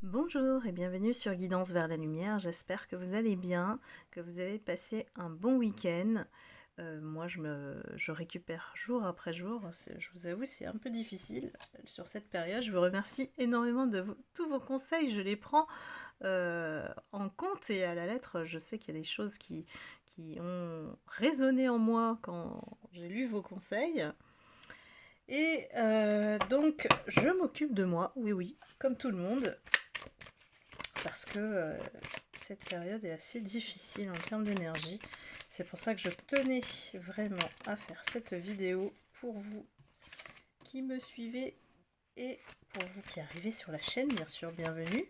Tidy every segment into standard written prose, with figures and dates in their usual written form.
Bonjour et bienvenue sur Guidance vers la lumière, j'espère que vous allez bien, que vous avez passé un bon week-end. Moi je récupère jour après jour, je vous avoue c'est un peu difficile sur cette période. Je vous remercie énormément de tous vos conseils, je les prends en compte et à la lettre. Je sais qu'il y a des choses qui ont résonné en moi quand j'ai lu vos conseils. Et donc je m'occupe de moi, oui, comme tout le monde. Parce que cette période est assez difficile en termes d'énergie. C'est pour ça que je tenais vraiment à faire cette vidéo pour vous qui me suivez et pour vous qui arrivez sur la chaîne, bien sûr, bienvenue.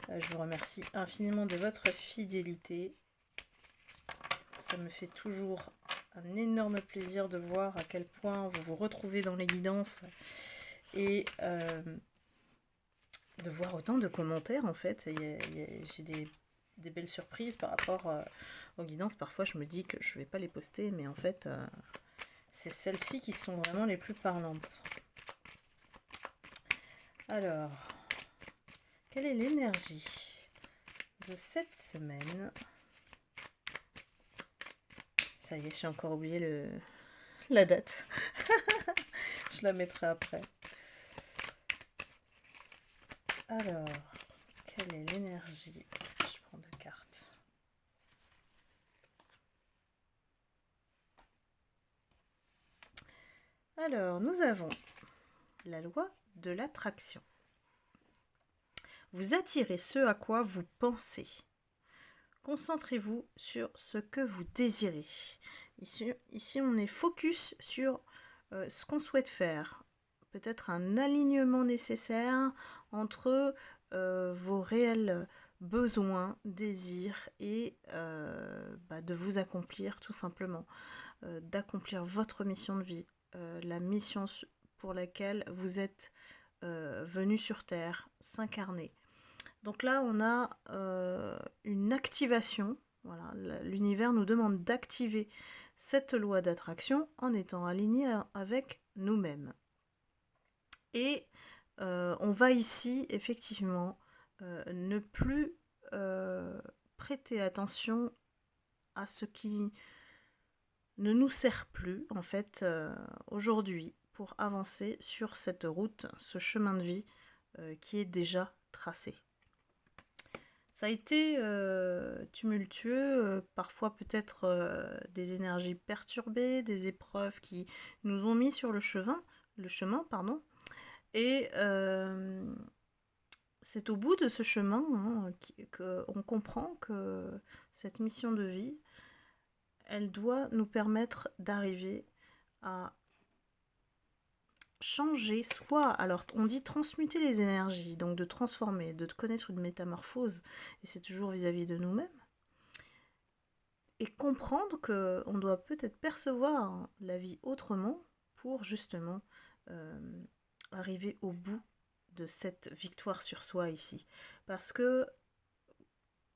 Je vous remercie infiniment de votre fidélité. Ça me fait toujours un énorme plaisir de voir à quel point vous vous retrouvez dans les guidances et de voir autant de commentaires en fait. J'ai des belles surprises par rapport aux guidances. Parfois je me dis que je vais pas les poster, mais en fait c'est celles-ci qui sont vraiment les plus parlantes. Alors, quelle est l'énergie de cette semaine? Ça y est, j'ai encore oublié la date. Je la mettrai après. Alors, quelle est l'énergie? Je prends 2 cartes. Alors, nous avons la loi de l'attraction. Vous attirez ce à quoi vous pensez. Concentrez-vous sur ce que vous désirez. Ici on est focus sur ce qu'on souhaite faire. Peut-être un alignement nécessaire entre vos réels besoins, désirs et de vous accomplir tout simplement. D'accomplir votre mission de vie. La mission pour laquelle vous êtes venu sur Terre, s'incarner. Donc là, on a une activation. Voilà, l'univers nous demande d'activer cette loi d'attraction en étant aligné avec nous-mêmes. Et on va ici, effectivement, ne plus prêter attention à ce qui ne nous sert plus, en fait, aujourd'hui, pour avancer sur cette route, ce chemin de vie qui est déjà tracé. Ça a été tumultueux, parfois peut-être des énergies perturbées, des épreuves qui nous ont mis sur le chemin, et c'est au bout de ce chemin qu'on comprend que cette mission de vie, elle doit nous permettre d'arriver à changer, soit, alors on dit transmuter les énergies, donc de transformer, de connaître une métamorphose, et c'est toujours vis-à-vis de nous-mêmes, et comprendre qu'on doit peut-être percevoir la vie autrement pour justement arriver au bout de cette victoire sur soi ici. Parce que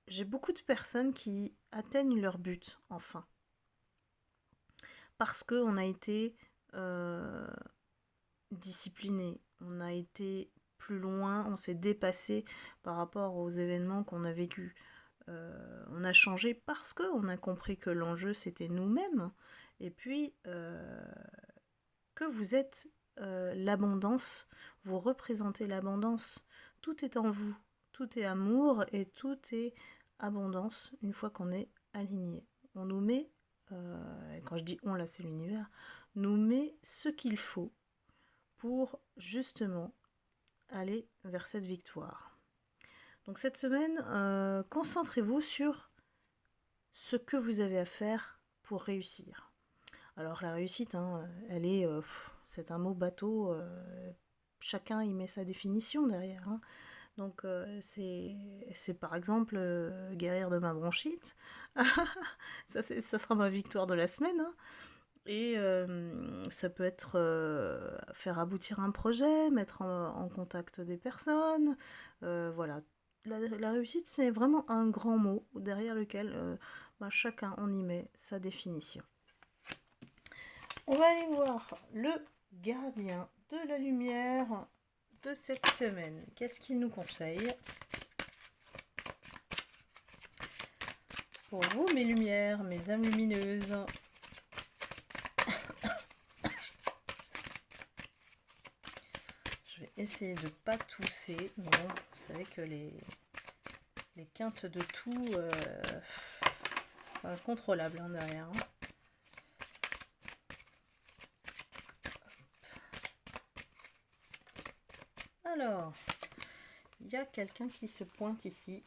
j'ai beaucoup de personnes qui atteignent leur but, enfin. Parce qu'on a été discipliné, on a été plus loin, on s'est dépassé par rapport aux événements qu'on a vécus. On a changé parce qu'on a compris que l'enjeu c'était nous-mêmes, et puis que vous êtes l'abondance, vous représentez l'abondance, tout est en vous, tout est amour et tout est abondance une fois qu'on est aligné. On nous met, quand je dis on là c'est l'univers, nous met ce qu'il faut pour justement aller vers cette victoire. Donc cette semaine, concentrez-vous sur ce que vous avez à faire pour réussir. Alors la réussite, elle est, c'est un mot bateau, chacun y met sa définition derrière. Donc c'est par exemple guérir de ma bronchite. Ça sera ma victoire de la semaine. Et ça peut être faire aboutir un projet, mettre en contact des personnes. Voilà. La réussite, c'est vraiment un grand mot derrière lequel chacun on y met sa définition. On va aller voir le gardien de la lumière de cette semaine. Qu'est-ce qu'il nous conseille pour vous, mes lumières, mes âmes lumineuses? Je vais essayer de ne pas tousser. Mais bon, vous savez que les quintes de tout, c'est incontrôlable derrière. Alors, il y a quelqu'un qui se pointe ici,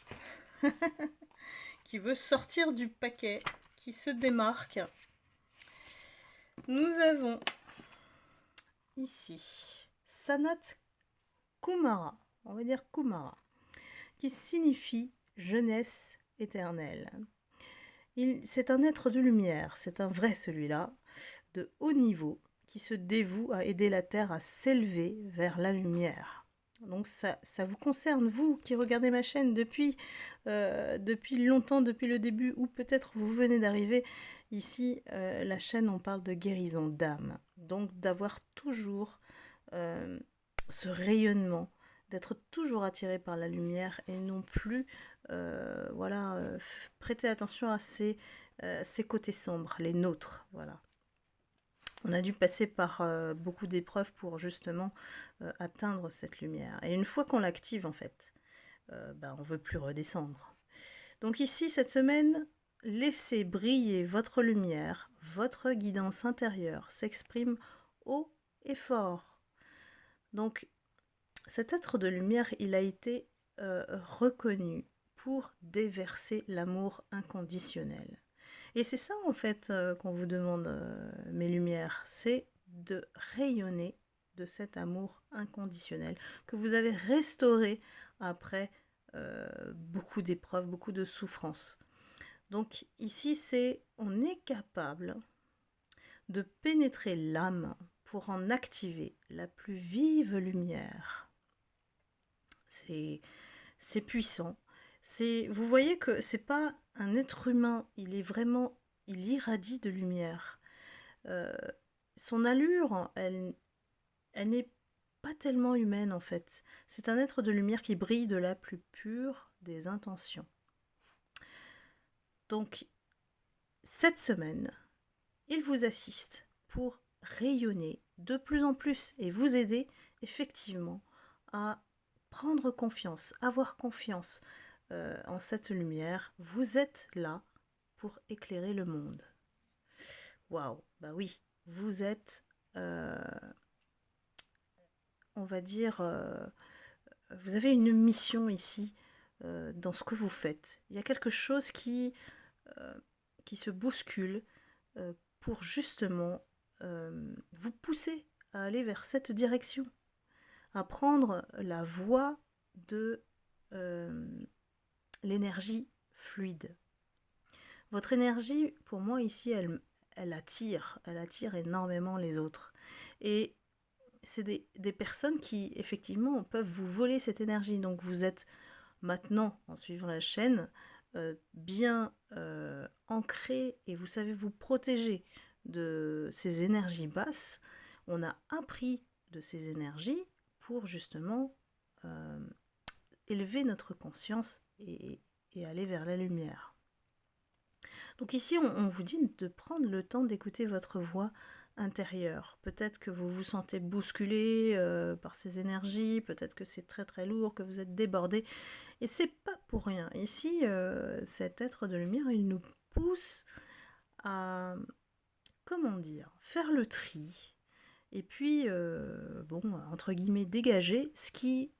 qui veut sortir du paquet, qui se démarque. Nous avons ici Sanat Kumara, on va dire Kumara, qui signifie jeunesse éternelle. C'est un être de lumière, c'est un vrai celui-là, de haut niveau, qui se dévoue à aider la Terre à s'élever vers la lumière. Donc ça vous concerne, vous qui regardez ma chaîne depuis longtemps, depuis le début, ou peut-être vous venez d'arriver. Ici, la chaîne, on parle de guérison d'âme. Donc d'avoir toujours ce rayonnement, d'être toujours attiré par la lumière et non plus, prêter attention à ces côtés sombres, les nôtres, voilà. On a dû passer par beaucoup d'épreuves pour justement atteindre cette lumière. Et une fois qu'on l'active, en fait, on ne veut plus redescendre. Donc ici, cette semaine, laissez briller votre lumière, votre guidance intérieure s'exprime haut et fort. Donc, cet être de lumière, il a été reconnu pour déverser l'amour inconditionnel. Et c'est ça en fait qu'on vous demande, mes lumières, c'est de rayonner de cet amour inconditionnel que vous avez restauré après beaucoup d'épreuves, beaucoup de souffrances. Donc ici, on est capable de pénétrer l'âme pour en activer la plus vive lumière. C'est puissant. Vous voyez que c'est pas un être humain, il irradie de lumière. Son allure, elle n'est pas tellement humaine en fait. C'est un être de lumière qui brille de la plus pure des intentions. Donc, cette semaine, il vous assiste pour rayonner de plus en plus et vous aider effectivement à prendre confiance, avoir confiance en cette lumière. Vous êtes là pour éclairer le monde. Waouh, bah oui, vous êtes, on va dire, vous avez une mission ici dans ce que vous faites. Il y a quelque chose qui se bouscule pour justement vous pousser à aller vers cette direction, à prendre la voie de l'énergie fluide. Votre énergie, pour moi ici, elle attire énormément les autres. Et c'est des personnes qui, effectivement, peuvent vous voler cette énergie. Donc vous êtes maintenant, en suivant la chaîne, bien ancré et vous savez vous protéger de ces énergies basses. On a appris de ces énergies pour justement élever notre conscience et aller vers la lumière. Donc ici, on vous dit de prendre le temps d'écouter votre voix intérieure. Peut-être que vous vous sentez bousculé par ces énergies, peut-être que c'est très très lourd, que vous êtes débordé. Et c'est pas pour rien. Ici, cet être de lumière, il nous pousse à, comment dire, faire le tri. Et puis, entre guillemets, dégager ce qui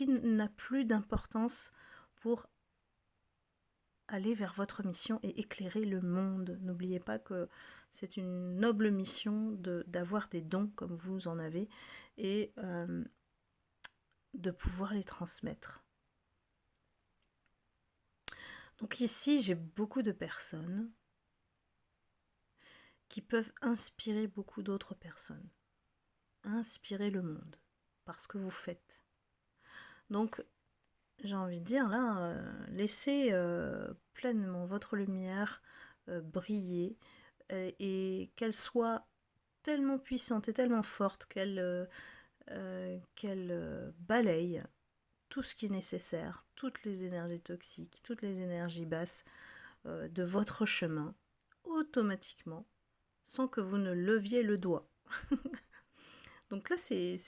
n'a plus d'importance pour aller vers votre mission et éclairer le monde. N'oubliez pas que c'est une noble mission d'avoir des dons comme vous en avez et de pouvoir les transmettre. Donc ici, j'ai beaucoup de personnes qui peuvent inspirer beaucoup d'autres personnes. Inspirer le monde par ce que vous faites. Donc, j'ai envie de dire là, laissez pleinement votre lumière briller et qu'elle soit tellement puissante et tellement forte qu'elle qu'elle balaye tout ce qui est nécessaire, toutes les énergies toxiques, toutes les énergies basses de votre chemin, automatiquement, sans que vous ne leviez le doigt. Donc là,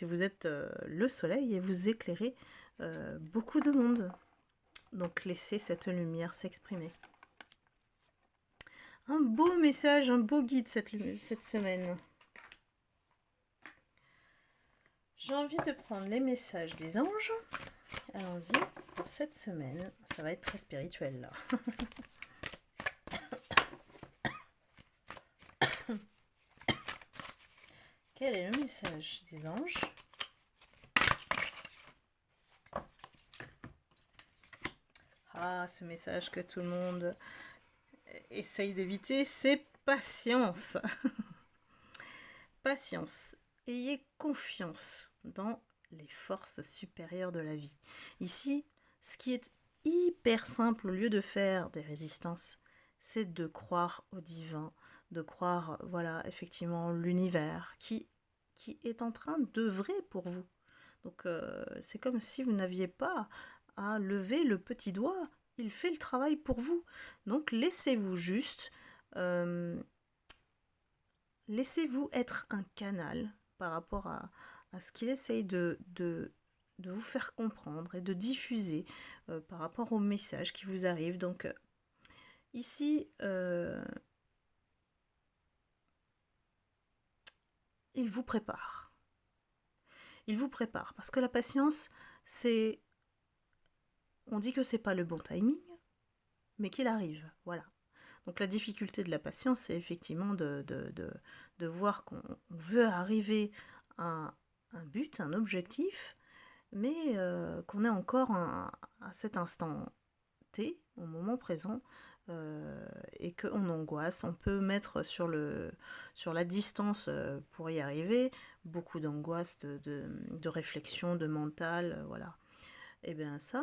vous êtes le soleil et vous éclairez beaucoup de monde. Donc laissez cette lumière s'exprimer. Un beau message, un beau guide cette semaine. J'ai envie de prendre les messages des anges. Allons-y pour cette semaine. Ça va être très spirituel là. Quel est le message des anges ? Ah, ce message que tout le monde essaye d'éviter, c'est patience. Patience. Ayez confiance dans les forces supérieures de la vie. Ici, ce qui est hyper simple, au lieu de faire des résistances, c'est de croire au divin, de croire, voilà, effectivement, l'univers qui est en train d'œuvrer pour vous. Donc, c'est comme si vous n'aviez pas à lever le petit doigt. Il fait le travail pour vous. Donc, laissez-vous juste... laissez-vous être un canal par rapport à ce qu'il essaye de vous faire comprendre et de diffuser par rapport aux messages qui vous arrivent. Donc, ici, il vous prépare. Il vous prépare parce que la patience, c'est... On dit que c'est pas le bon timing, mais qu'il arrive, voilà. Donc la difficulté de la patience, c'est effectivement de voir qu'on veut arriver à un but, un objectif, mais qu'on est encore à cet instant T, au moment présent, et qu'on angoisse. On peut mettre sur la distance pour y arriver beaucoup d'angoisse, de réflexion, de mental, voilà. Et bien ça,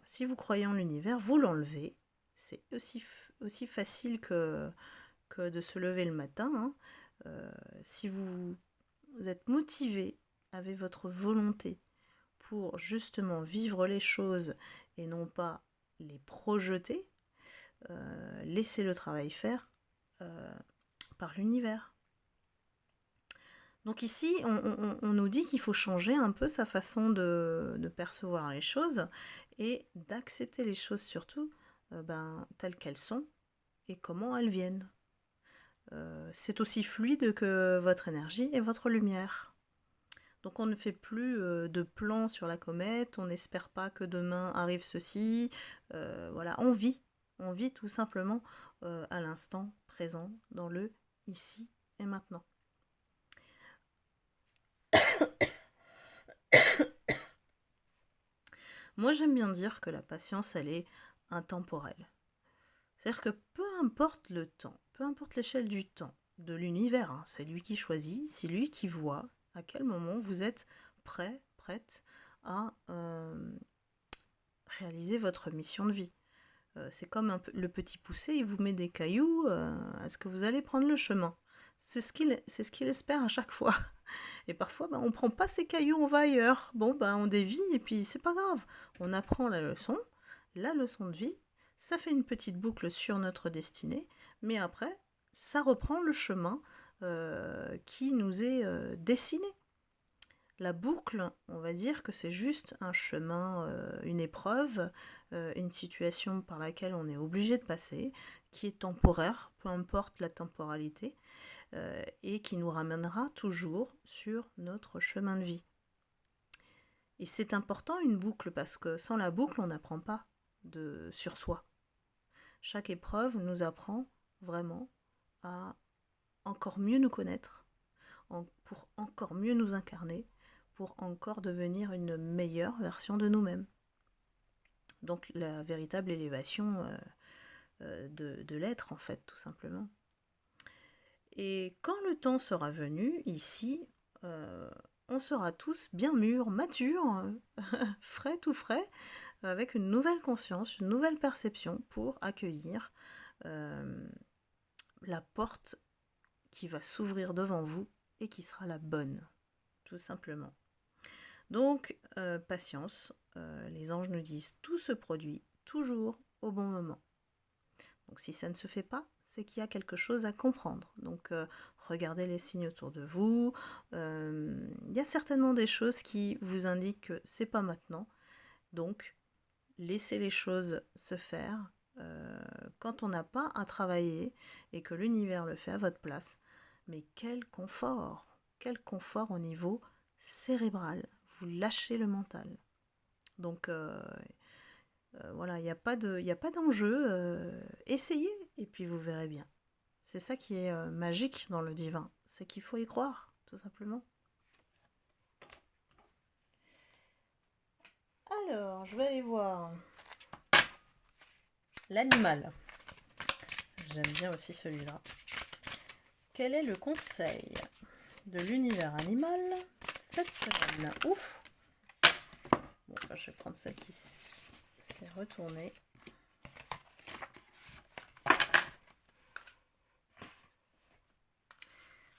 si vous croyez en l'univers, vous l'enlevez. C'est aussi facile que de se lever le matin. Hein. Si vous êtes motivé avec votre volonté pour justement vivre les choses et non pas les projeter, laissez le travail faire par l'univers. Donc ici, on nous dit qu'il faut changer un peu sa façon de percevoir les choses et d'accepter les choses surtout telles qu'elles sont et comment elles viennent. C'est aussi fluide que votre énergie et votre lumière. Donc on ne fait plus de plans sur la comète, on n'espère pas que demain arrive ceci. Voilà, on vit tout simplement à l'instant présent, dans le ici et maintenant. Moi, j'aime bien dire que la patience, elle est intemporelle. C'est-à-dire que peu importe le temps, peu importe l'échelle du temps, de l'univers, hein, c'est lui qui choisit, c'est lui qui voit à quel moment vous êtes prête à réaliser votre mission de vie. C'est comme le petit poussé, il vous met des cailloux, est-ce que vous allez prendre le chemin ? C'est ce qu'il espère à chaque fois. Et parfois, on prend pas ces cailloux, on va ailleurs. Bon, on dévie et puis c'est pas grave. On apprend la leçon de vie, ça fait une petite boucle sur notre destinée, mais après, ça reprend le chemin qui nous est dessiné. La boucle, on va dire que c'est juste un chemin, une épreuve, une situation par laquelle on est obligé de passer, qui est temporaire, peu importe la temporalité, et qui nous ramènera toujours sur notre chemin de vie. Et c'est important une boucle parce que sans la boucle, on n'apprend pas sur soi. Chaque épreuve nous apprend vraiment à encore mieux nous connaître, pour encore mieux nous incarner, pour encore devenir une meilleure version de nous-mêmes. Donc la véritable élévation de l'être, en fait, tout simplement. Et quand le temps sera venu, ici, on sera tous bien mûrs, matures, frais, tout frais, avec une nouvelle conscience, une nouvelle perception pour accueillir la porte qui va s'ouvrir devant vous et qui sera la bonne, tout simplement. Donc, patience, les anges nous disent tout se produit toujours au bon moment. Donc si ça ne se fait pas, c'est qu'il y a quelque chose à comprendre. Donc regardez les signes autour de vous. Il y a certainement des choses qui vous indiquent que c'est pas maintenant. Donc laissez les choses se faire. Quand on n'a pas à travailler et que l'univers le fait à votre place, mais quel confort au niveau cérébral. Vous lâchez le mental. Donc voilà, il n'y a pas d'enjeu. Essayez et puis vous verrez bien. C'est ça qui est magique dans le divin. C'est qu'il faut y croire, tout simplement. Alors, je vais aller voir l'animal. J'aime bien aussi celui-là. Quel est le conseil de l'univers animal cette semaine? Ouf! Bon, bah, je vais prendre celle qui s'est retournée.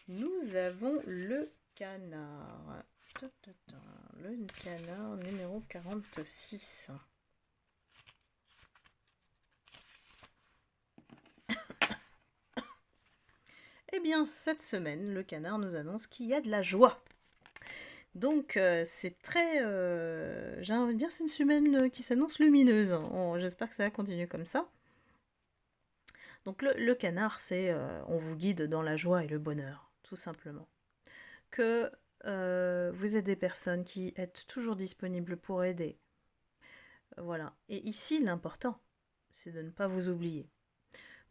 Nous avons le canard. Le canard numéro 46. Eh bien, cette semaine, le canard nous annonce qu'il y a de la joie. Donc, c'est très... j'ai envie de dire, c'est une semaine qui s'annonce lumineuse. J'espère que ça va continuer comme ça. Donc, le canard, c'est... on vous guide dans la joie et le bonheur, tout simplement. Que vous êtes des personnes qui êtes toujours disponibles pour aider. Voilà. Et ici, l'important, c'est de ne pas vous oublier.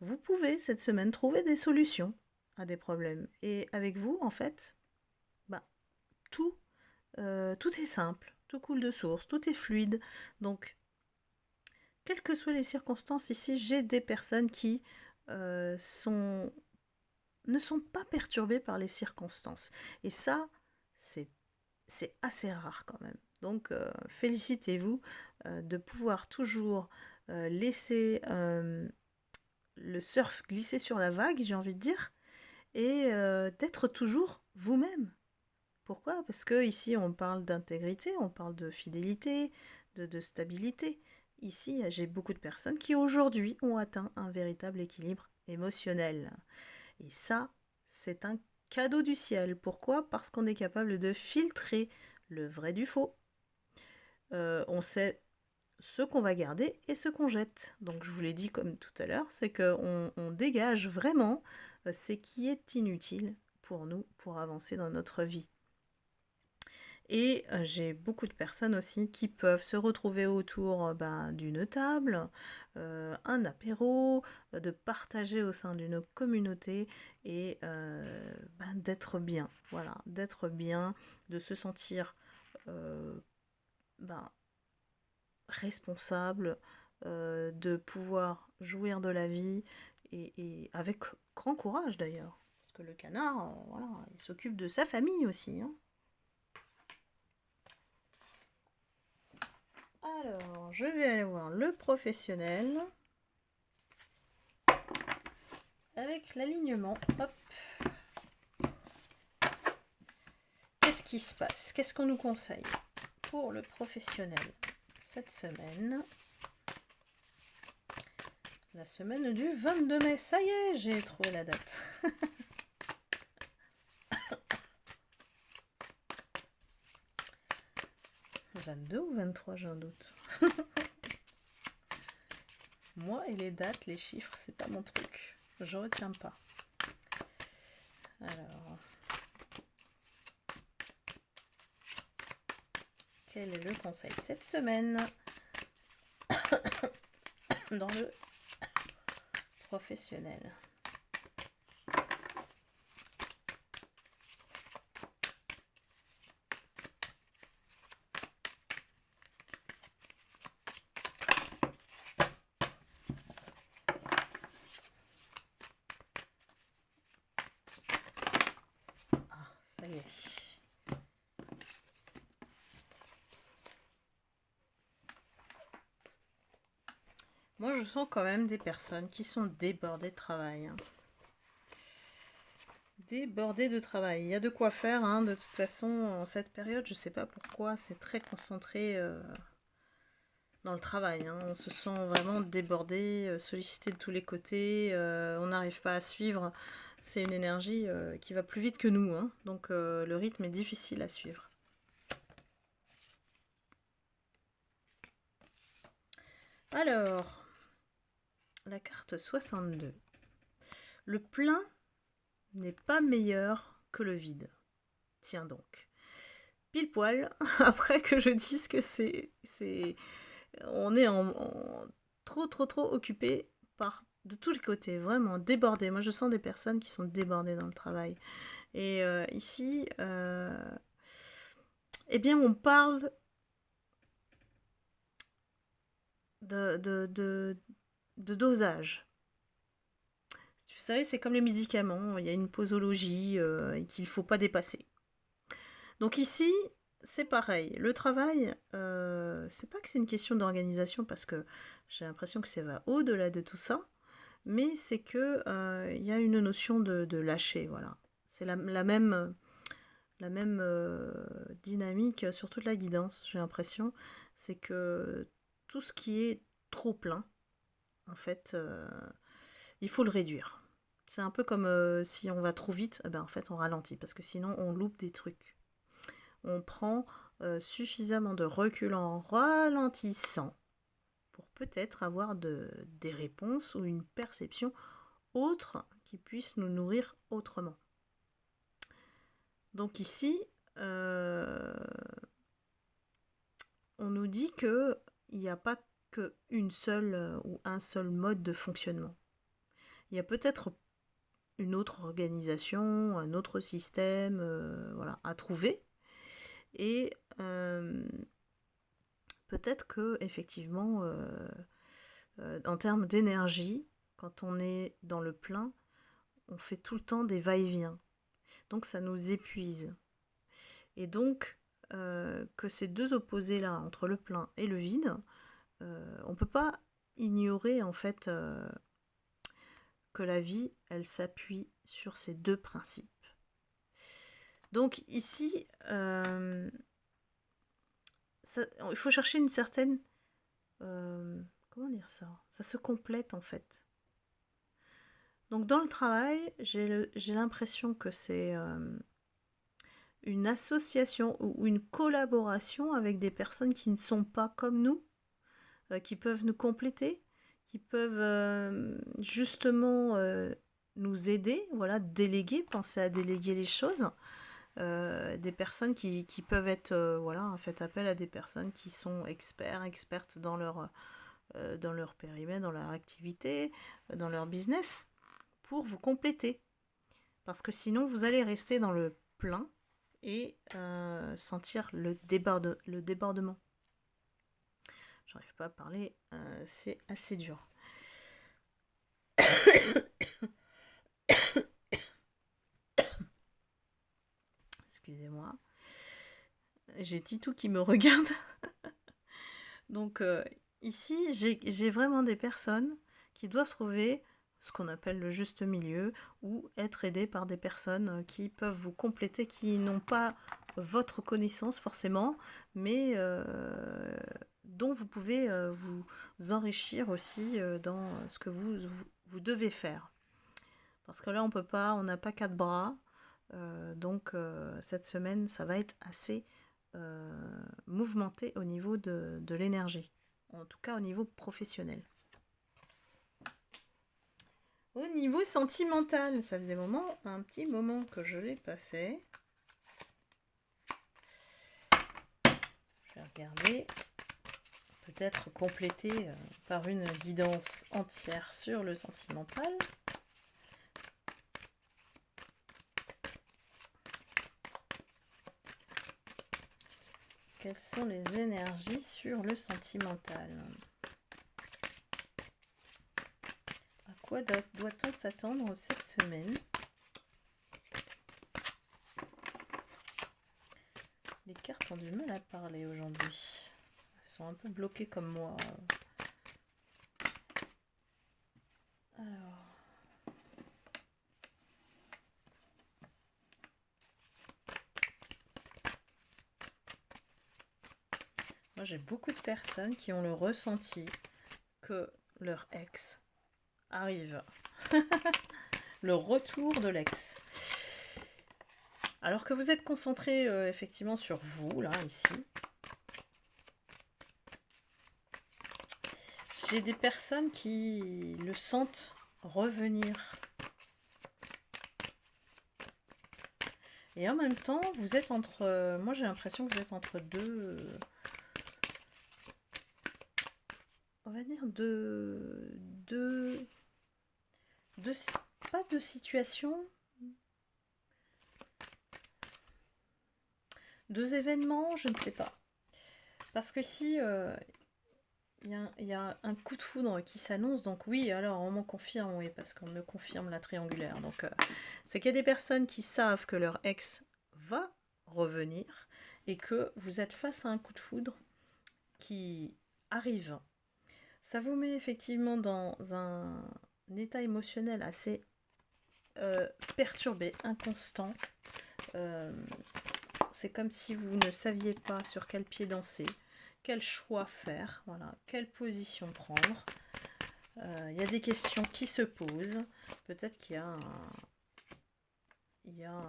Vous pouvez, cette semaine, trouver des solutions à des problèmes. Et avec vous, en fait, tout est simple, tout coule de source, tout est fluide. Donc, quelles que soient les circonstances, ici, j'ai des personnes qui ne sont pas perturbées par les circonstances. Et ça, c'est assez rare quand même. Donc, félicitez-vous de pouvoir toujours laisser le surf glisser sur la vague, j'ai envie de dire, et d'être toujours vous-même. Pourquoi? Parce que ici on parle d'intégrité, on parle de fidélité, de stabilité. Ici, j'ai beaucoup de personnes qui aujourd'hui ont atteint un véritable équilibre émotionnel. Et ça, c'est un cadeau du ciel. Pourquoi? Parce qu'on est capable de filtrer le vrai du faux. On sait ce qu'on va garder et ce qu'on jette. Donc je vous l'ai dit comme tout à l'heure, c'est qu'on dégage vraiment ce qui est inutile pour nous, pour avancer dans notre vie. Et j'ai beaucoup de personnes aussi qui peuvent se retrouver autour d'une table, un apéro, de partager au sein d'une communauté et d'être bien. Voilà, d'être bien, de se sentir responsable, de pouvoir jouir de la vie et avec grand courage d'ailleurs. Parce que le canard, voilà, il s'occupe de sa famille aussi, hein. Alors, je vais aller voir le professionnel avec l'alignement. Hop. Qu'est-ce qui se passe? Qu'est-ce qu'on nous conseille pour le professionnel cette semaine? La semaine du 22 mai. Ça y est, j'ai trouvé la date. 22 ou 23, j'ai un doute. Moi et les dates, les chiffres, c'est pas mon truc. Je retiens pas. Alors, quel est le conseil cette semaine dans le professionnel? Moi, je sens quand même des personnes qui sont débordées de travail. débordé de travail. Il y a de quoi faire, hein, de toute façon, en cette période, je sais pas pourquoi, c'est très concentré dans le travail, hein. On se sent vraiment débordé, sollicité de tous les côtés, on n'arrive pas à suivre. C'est une énergie qui va plus vite que nous, hein, donc le rythme est difficile à suivre. Alors, la carte 62. Le plein n'est pas meilleur que le vide. Tiens donc. Pile poil, après que je dise que on est trop occupé par de tous les côtés, vraiment débordé. Moi, je sens des personnes qui sont débordées dans le travail. Et ici, eh bien, on parle de dosage. Vous savez, c'est comme les médicaments, il y a une posologie qu'il ne faut pas dépasser. Donc ici, c'est pareil. Le travail, c'est pas que c'est une question d'organisation, parce que j'ai l'impression que ça va au-delà de tout ça, mais c'est que y a une notion de lâcher, voilà. C'est la même dynamique sur toute la guidance, j'ai l'impression. C'est que tout ce qui est trop plein, en fait, il faut le réduire. C'est un peu comme si on va trop vite, en fait on ralentit, parce que sinon on loupe des trucs. On prend suffisamment de recul en ralentissant pour peut-être avoir des réponses ou une perception autre qui puisse nous nourrir autrement. Donc ici, on nous dit qu'il n'y a pas qu'une seule ou un seul mode de fonctionnement. Il y a peut-être une autre organisation, un autre système voilà, à trouver. Et peut-être que effectivement, en termes d'énergie, quand on est dans le plein, on fait tout le temps des va-et-vient. Donc ça nous épuise. Et donc, que ces deux opposés-là, entre le plein et le vide, on ne peut pas ignorer en fait que la vie, elle s'appuie sur ces deux principes. Donc ici, il faut chercher une certaine... comment dire ça ? Ça se complète en fait. Donc dans le travail, j'ai l'impression que c'est une association ou une collaboration avec des personnes qui ne sont pas comme nous, qui peuvent nous compléter, qui peuvent justement nous aider, voilà, déléguer, penser à déléguer les choses. Des personnes qui peuvent être, voilà, faites appel à des personnes qui sont expertes dans leur périmètre, dans leur activité, dans leur business, pour vous compléter. Parce que sinon, vous allez rester dans le plein et sentir le débordement. J'arrive pas à parler, c'est assez dur. Excusez-moi. J'ai Titou qui me regarde. Donc ici, j'ai vraiment des personnes qui doivent trouver ce qu'on appelle le juste milieu ou être aidées par des personnes qui peuvent vous compléter, qui n'ont pas votre connaissance forcément, mais dont vous pouvez vous enrichir aussi dans ce que vous devez faire. Parce que là, on n'a pas 4 bras, donc cette semaine, ça va être assez mouvementé au niveau de l'énergie, en tout cas au niveau professionnel. Au niveau sentimental, ça faisait un petit moment que je ne l'ai pas fait. Je vais regarder, peut-être compléter par une guidance entière sur le sentimental. Quelles sont les énergies sur le sentimental ? À quoi doit-on s'attendre cette semaine ? Les cartes ont du mal à parler aujourd'hui. Elles sont un peu bloquées comme moi. Alors... j'ai beaucoup de personnes qui ont le ressenti que leur ex arrive. Le retour de l'ex. Alors que vous êtes concentré effectivement sur vous, là, ici. J'ai des personnes qui le sentent revenir. Et en même temps, vous êtes entre... moi, j'ai l'impression que vous êtes entre deux... on va dire pas de situation... deux événements, je ne sais pas. Parce que si... il y a un coup de foudre qui s'annonce, donc oui, alors on m'en confirme, oui, parce qu'on me confirme la triangulaire. Donc c'est qu'il y a des personnes qui savent que leur ex va revenir et que vous êtes face à un coup de foudre qui arrive. Ça vous met effectivement dans un état émotionnel assez perturbé, inconstant. C'est comme si vous ne saviez pas sur quel pied danser. Quel choix faire, voilà, quelle position prendre. Il y a des questions qui se posent. Peut-être qu'il y a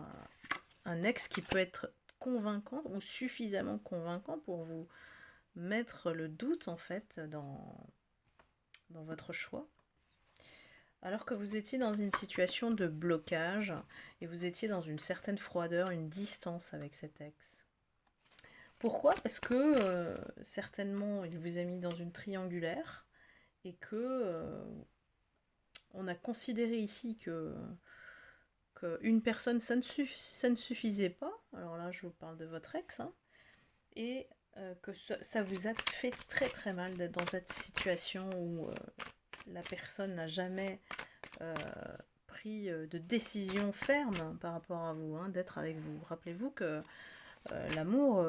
un ex qui peut être convaincant ou suffisamment convaincant pour vous mettre le doute en fait dans votre choix. Alors que vous étiez dans une situation de blocage et vous étiez dans une certaine froideur, une distance avec cet ex. Pourquoi ? Parce que certainement il vous a mis dans une triangulaire et que on a considéré ici que une personne ça ne suffisait pas. Alors là je vous parle de votre ex, hein, et que ça vous a fait très très mal d'être dans cette situation où la personne n'a jamais pris de décision ferme par rapport à vous, hein, d'être avec vous. Rappelez-vous que l'amour,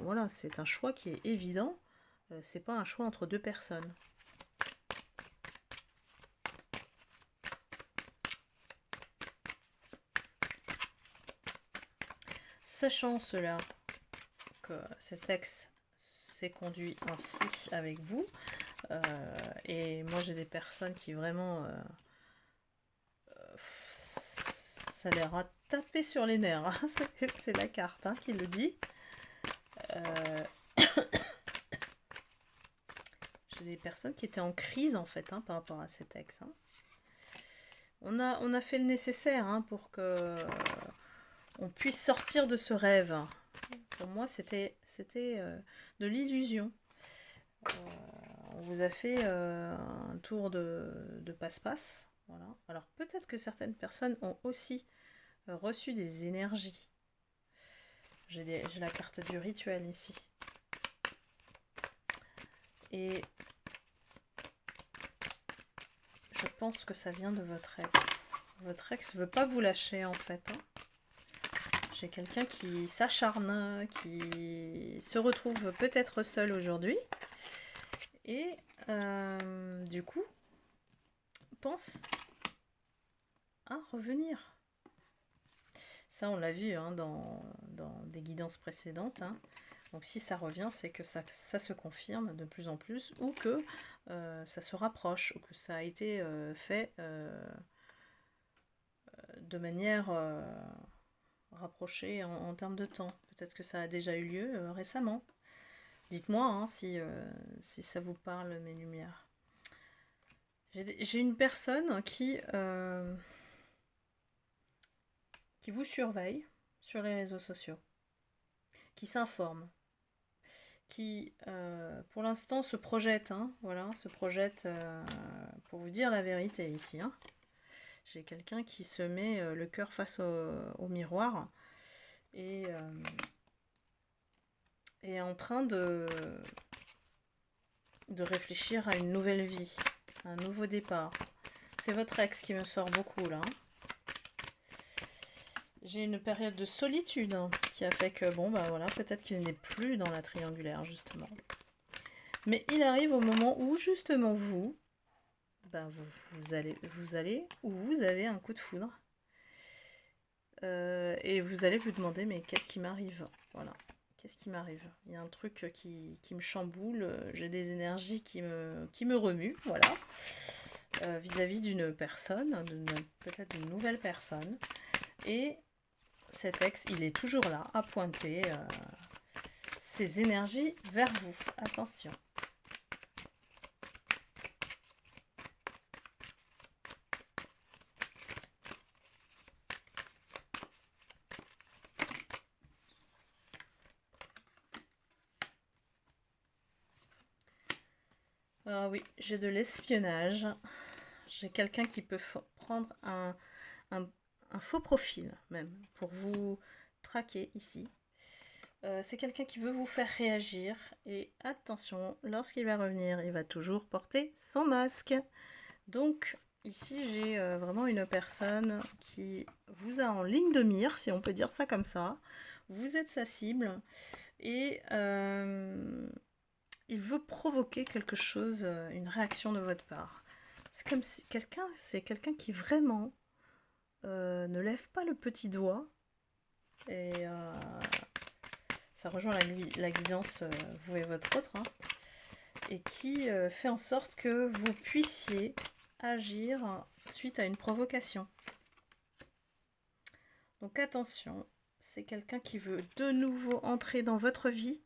voilà, c'est un choix qui est évident. C'est pas un choix entre deux personnes. Sachant cela, que cet ex s'est conduit ainsi avec vous, et moi j'ai des personnes qui vraiment ça leur a tapé sur les nerfs, hein. C'est la carte, hein, qui le dit. J'ai des personnes qui étaient en crise en fait, hein, par rapport à cet ex, hein. On a fait le nécessaire, hein, pour que on puisse sortir de ce rêve. Pour moi c'était de l'illusion. On vous a fait un tour de passe-passe. Voilà. Alors peut-être que certaines personnes ont aussi reçu des énergies. J'ai la carte du rituel ici. Et je pense que ça vient de votre ex. Votre ex ne veut pas vous lâcher en fait, hein. J'ai quelqu'un qui s'acharne, qui se retrouve peut-être seul aujourd'hui. Et du coup, pense à revenir. Ça, on l'a vu, hein, dans des guidances précédentes, hein. Donc si ça revient, c'est que ça se confirme de plus en plus, ou que ça se rapproche, ou que ça a été fait de manière rapprochée en termes de temps. Peut-être que ça a déjà eu lieu récemment. Dites-moi, hein, si ça vous parle, mes lumières. J'ai une personne qui vous surveille sur les réseaux sociaux, qui s'informe, qui pour l'instant se projette, hein, voilà, se projette pour vous dire la vérité ici, hein. J'ai quelqu'un qui se met le cœur face au miroir et est en train de réfléchir à une nouvelle vie, un nouveau départ. C'est votre ex qui me sort beaucoup là, hein. J'ai une période de solitude, hein, qui a fait que, bon, bah voilà, peut-être qu'il n'est plus dans la triangulaire, justement. Mais il arrive au moment où, justement, vous allez, ou vous avez un coup de foudre. Et vous allez vous demander, mais qu'est-ce qui m'arrive ? Voilà. Qu'est-ce qui m'arrive? Il y a un truc qui me chamboule, j'ai des énergies qui me remuent, voilà. Vis-à-vis d'une personne, peut-être d'une nouvelle personne. Et cet ex, il est toujours là, à pointer ses énergies vers vous. Attention. Ah oui, j'ai de l'espionnage. J'ai quelqu'un qui peut prendre un faux profil même pour vous traquer ici. C'est quelqu'un qui veut vous faire réagir et attention, lorsqu'il va revenir, il va toujours porter son masque. Donc ici j'ai vraiment une personne qui vous a en ligne de mire, si on peut dire ça comme ça. Vous êtes sa cible et il veut provoquer quelque chose, une réaction de votre part. C'est comme si c'est quelqu'un qui vraiment ne lève pas le petit doigt et ça rejoint la guidance vous et votre autre, hein, et qui fait en sorte que vous puissiez agir suite à une provocation. Donc attention, c'est quelqu'un qui veut de nouveau entrer dans votre vie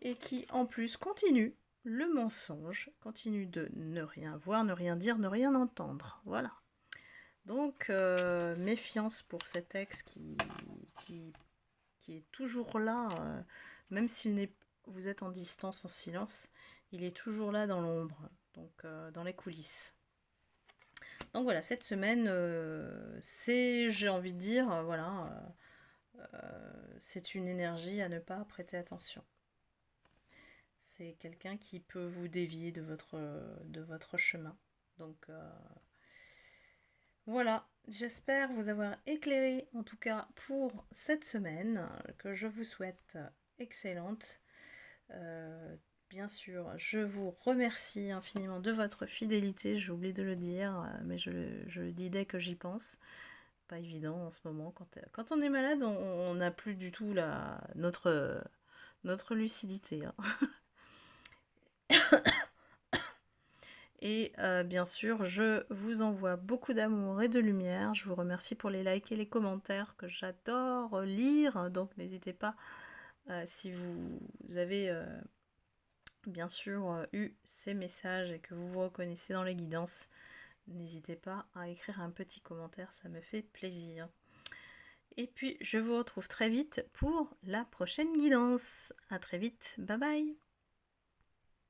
et qui en plus continue le mensonge, continue de ne rien voir, ne rien dire, ne rien entendre. Voilà. Donc méfiance pour cet ex qui est toujours là, même s'il vous êtes en distance, en silence, il est toujours là dans l'ombre, donc dans les coulisses. Donc voilà, cette semaine, c'est, j'ai envie de dire, voilà, c'est une énergie à ne pas prêter attention. C'est quelqu'un qui peut vous dévier de votre chemin. Donc voilà, j'espère vous avoir éclairé, en tout cas pour cette semaine, que je vous souhaite excellente. Bien sûr, je vous remercie infiniment de votre fidélité, j'ai oublié de le dire, mais je le dis dès que j'y pense. Pas évident en ce moment, quand on est malade, on n'a plus du tout notre lucidité. Hein. Et bien sûr, je vous envoie beaucoup d'amour et de lumière. Je vous remercie pour les likes et les commentaires que j'adore lire. Donc n'hésitez pas, si vous avez bien sûr eu ces messages et que vous vous reconnaissez dans les guidances, n'hésitez pas à écrire un petit commentaire, ça me fait plaisir. Et puis je vous retrouve très vite pour la prochaine guidance. À très vite, bye bye.